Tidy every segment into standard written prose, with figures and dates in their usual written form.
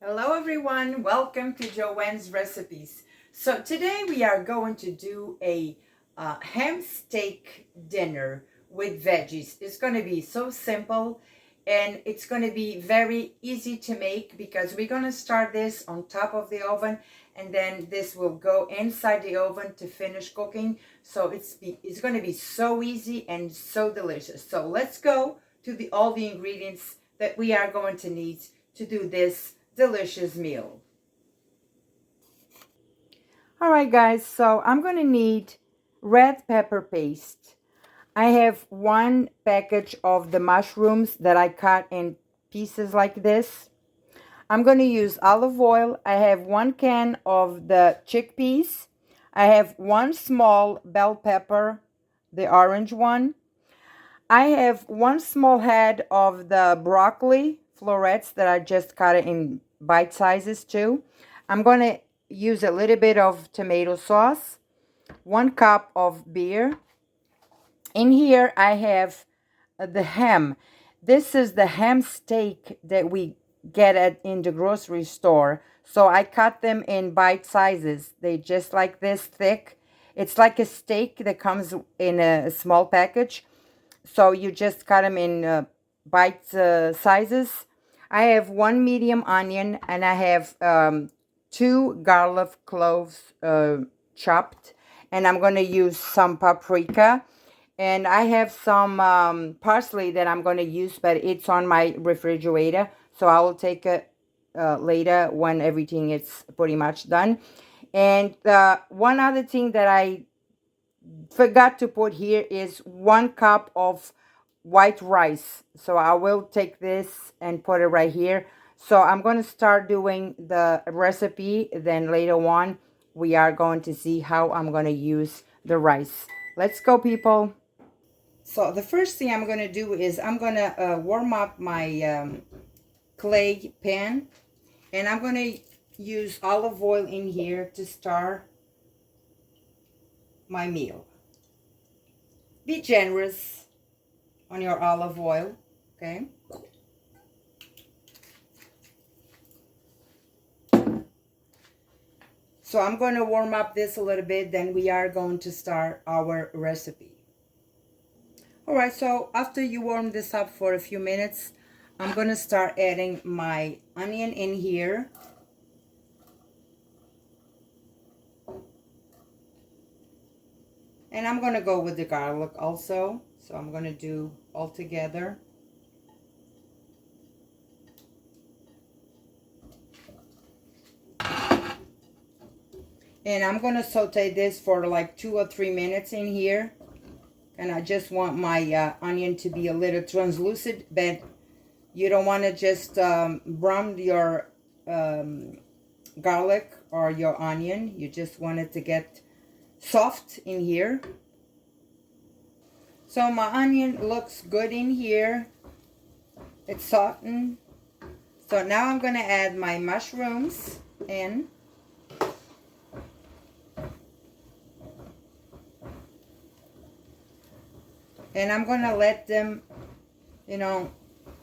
Hello everyone, welcome to Joanne's Recipes. So today we are going to do a ham steak dinner with veggies. It's going to be so simple and it's going to be very easy to make because we're going to start this on top of the oven and then this will go inside the oven to finish cooking. So it's going to be so easy and so delicious. So let's go to all the ingredients that we are going to need to do this delicious meal. All right, guys, so I'm going to need red pepper paste. I have one package of the mushrooms that I cut in pieces like this. I'm going to use olive oil. I have 1 can of the chickpeas. I have one small bell pepper, the orange one. I have one small head of the broccoli florets that I just cut in bite sizes too. I'm going to use a little bit of tomato sauce, 1 cup of beer. In here I have the ham. This is the ham steak that we get in the grocery store. So I cut them in bite sizes. They just like this thick. It's like a steak that comes in a small package. So you just cut them in bite sizes. I have 1 medium onion and I have 2 garlic cloves chopped. And I'm going to use some paprika. And I have some parsley that I'm going to use, but it's on my refrigerator. So I will take it later when everything is pretty much done. And one other thing that I forgot to put here is 1 cup of white rice. So I will take this and put it right here. So I'm going to start doing the recipe. Then later on, we are going to see how I'm going to use the rice. Let's go, people. So the first thing I'm going to do is I'm going to warm up my clay pan. And I'm going to use olive oil in here to start my meal. Be generous on your olive oil, okay? So I'm going to warm up this a little bit, then we are going to start our recipe. All right, so after you warm this up for a few minutes, I'm going to start adding my onion in here. And I'm going to go with the garlic also. So I'm going to do all together. And I'm going to saute this for like 2 or 3 minutes in here. And I just want my onion to be a little translucent, but you don't want to just brown your garlic or your onion. You just want it to get soft in here. So my onion looks good in here. It's softened. So now I'm going to add my mushrooms in. And I'm going to let them,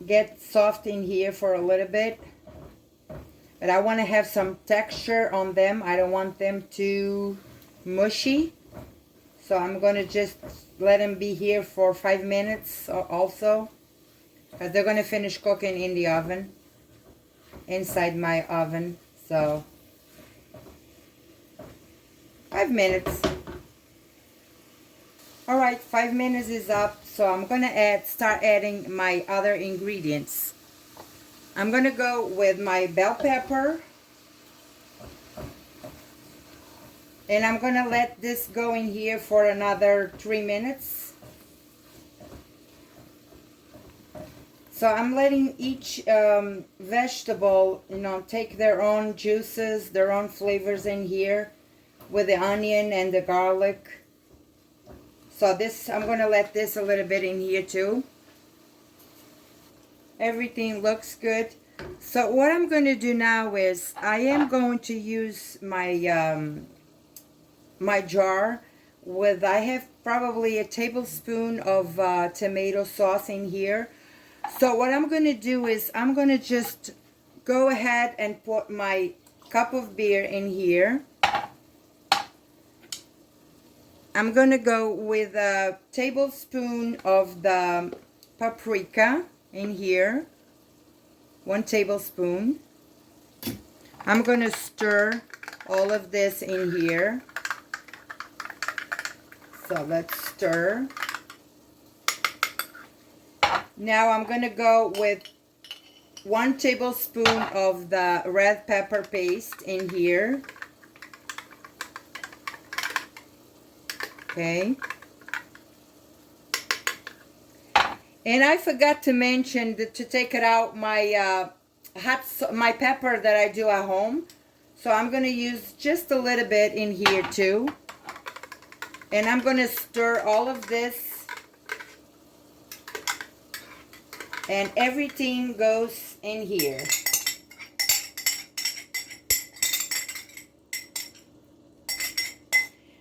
get soft in here for a little bit. But I want to have some texture on them. I don't want them too mushy. So I'm going to just let them be here for 5 minutes also. Because they're going to finish cooking in the oven. Inside my oven. So 5 minutes. Alright, 5 minutes is up. So I'm going to start adding my other ingredients. I'm going to go with my bell pepper. And I'm going to let this go in here for another 3 minutes. So I'm letting each vegetable, take their own juices, their own flavors in here with the onion and the garlic. So I'm going to let this a little bit in here too. Everything looks good. So what I'm going to do now is I am going to use my my jar with, I have probably a tablespoon of tomato sauce in here. So what I'm going to do is I'm going to just go ahead and put my cup of beer in here. I'm gonna go with a tablespoon of the paprika in here. 1 tablespoon. I'm gonna stir all of this in here. So let's stir. Now I'm gonna go with 1 tablespoon of the red pepper paste in here. Okay. And I forgot to mention that to take it out my my pepper that I do at home. So I'm going to use just a little bit in here too. And I'm going to stir all of this. And everything goes in here.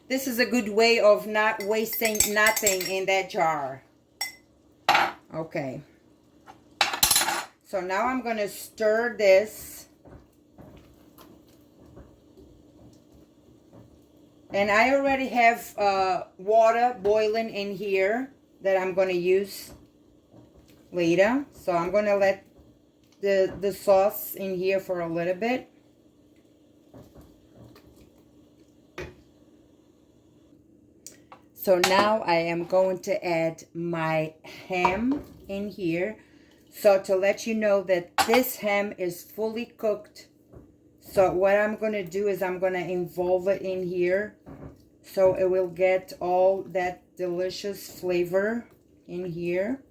This is a good way of not wasting nothing in that jar. Okay. So now I'm going to stir this. And I already have water boiling in here that I'm going to use later. So I'm going to let the sauce in here for a little bit. So now I am going to add my ham in here. So to let you know that this ham is fully cooked. So what I'm going to do is I'm going to involve it in here. So it will get all that delicious flavor in here.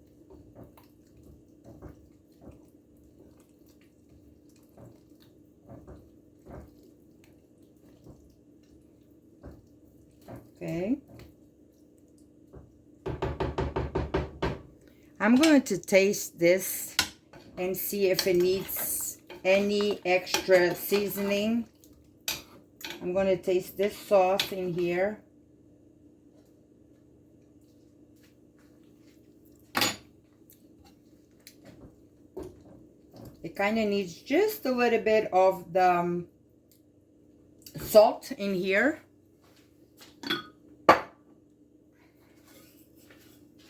Okay. I'm going to taste this and see if it needs any extra seasoning. I'm going to taste this sauce in here. It kind of needs just a little bit of the salt in here.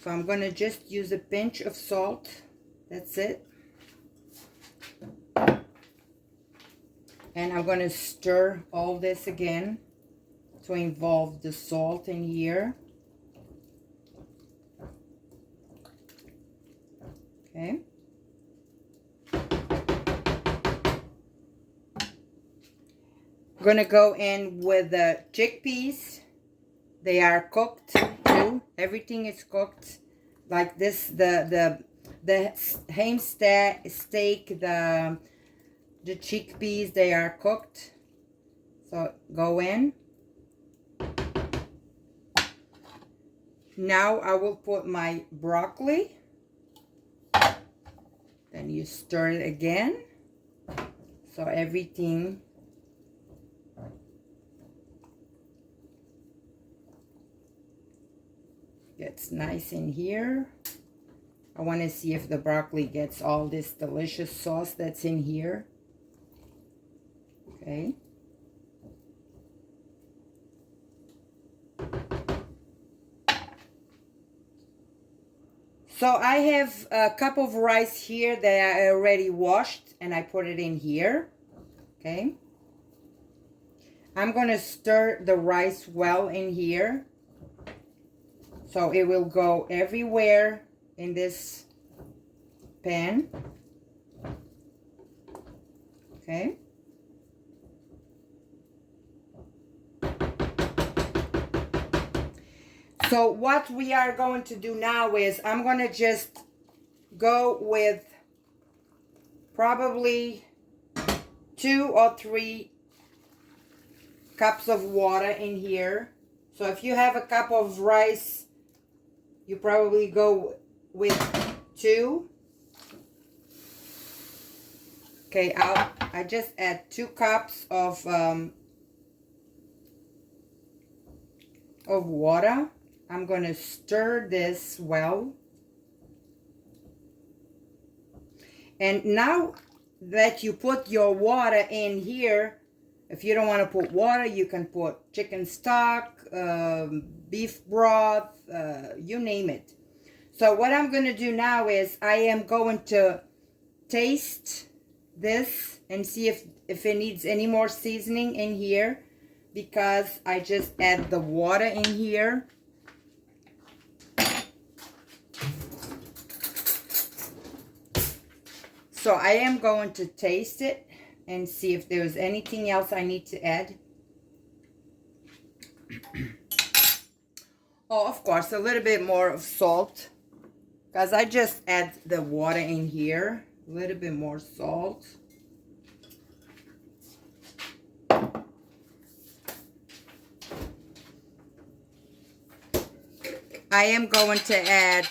So I'm going to just use a pinch of salt. That's it. And I'm going to stir all this again to involve the salt in here. Okay. I'm going to go in with the chickpeas. They are cooked too. Everything is cooked. Like this, the ham steak, the chickpeas, they are cooked. So go in. Now I will put my broccoli. Then you stir it again. So everything gets nice in here. I want to see if the broccoli gets all this delicious sauce that's in here. Okay. So I have a cup of rice here that I already washed and I put it in here. Okay. I'm going to stir the rice well in here. So it will go everywhere in this pan. Okay. So what we are going to do now is I'm going to just go with probably 2 or 3 cups of water in here. So if you have a cup of rice, you probably go with 2. Okay, I just add 2 cups of water. I'm going to stir this well. And now that you put your water in here. If you don't want to put water, you can put chicken stock, beef broth, you name it. So what I'm going to do now is I am going to taste this and see if it needs any more seasoning in here, because I just add the water in here. So I am going to taste it and see if there's anything else I need to add. Oh, of course, a little bit more of salt, because I just add the water in here. A little bit more salt. I am going to add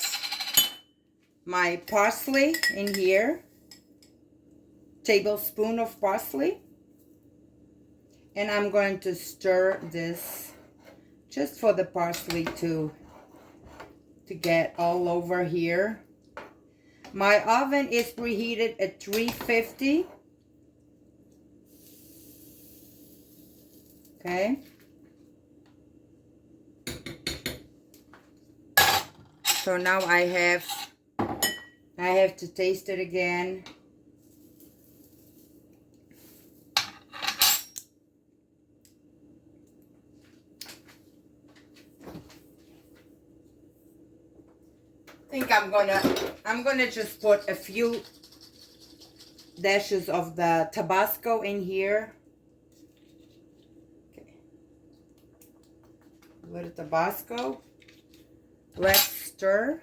my parsley in here. Tablespoon of parsley. And I'm going to stir this just for the parsley to get all over here. My oven is preheated at 350. Okay. So now I have to taste it again. I think I'm gonna just put a few dashes of the Tabasco in here. Okay. A little Tabasco. Let's stir.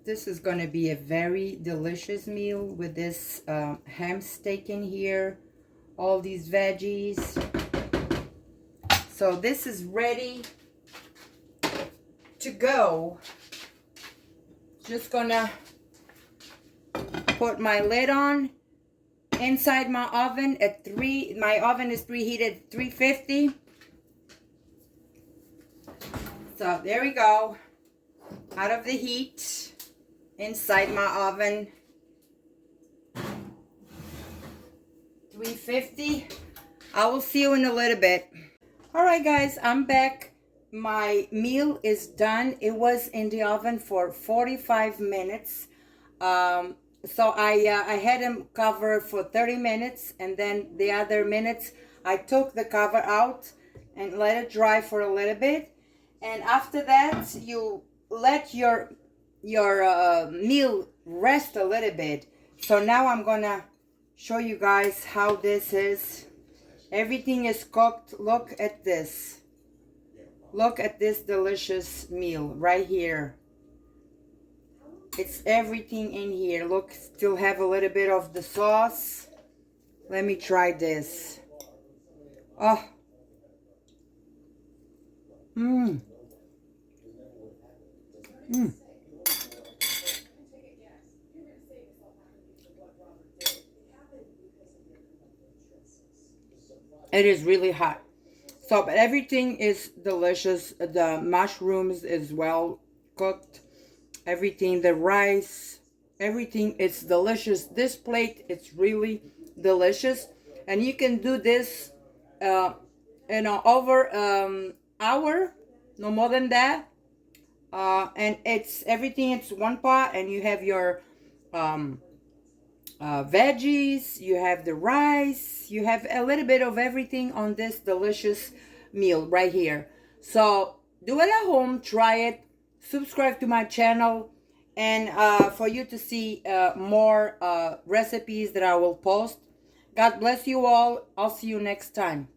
This is going to be a very delicious meal with this ham steak in here, all these veggies. So this is ready to go. Just gonna put my lid on inside my oven at my oven is preheated 350. So there we go, out of the heat, inside my oven, 350. I will see you in a little bit. All right, guys, I'm back. My meal is done. It was in the oven for 45 minutes. So I had them covered for 30 minutes, and then the other minutes I took the cover out and let it dry for a little bit. And after that, you let your meal rest a little bit. So now I'm gonna show you guys how this is. Everything is cooked. Look at this. Look at this delicious meal right here. It's everything in here. Look, still have a little bit of the sauce. Let me try this. Oh. Mmm. Mmm. It is really hot. So, but everything is delicious. The mushrooms is well cooked. Everything, the rice, everything is delicious. This plate, it's really delicious. And you can do this over hour, no more than that. And it's everything, it's one pot, and you have your veggies, you have the rice, you have a little bit of everything on this delicious meal right here. So do it at home, try it, subscribe to my channel, and for you to see more recipes that I will post. God bless you all. I'll see you next time.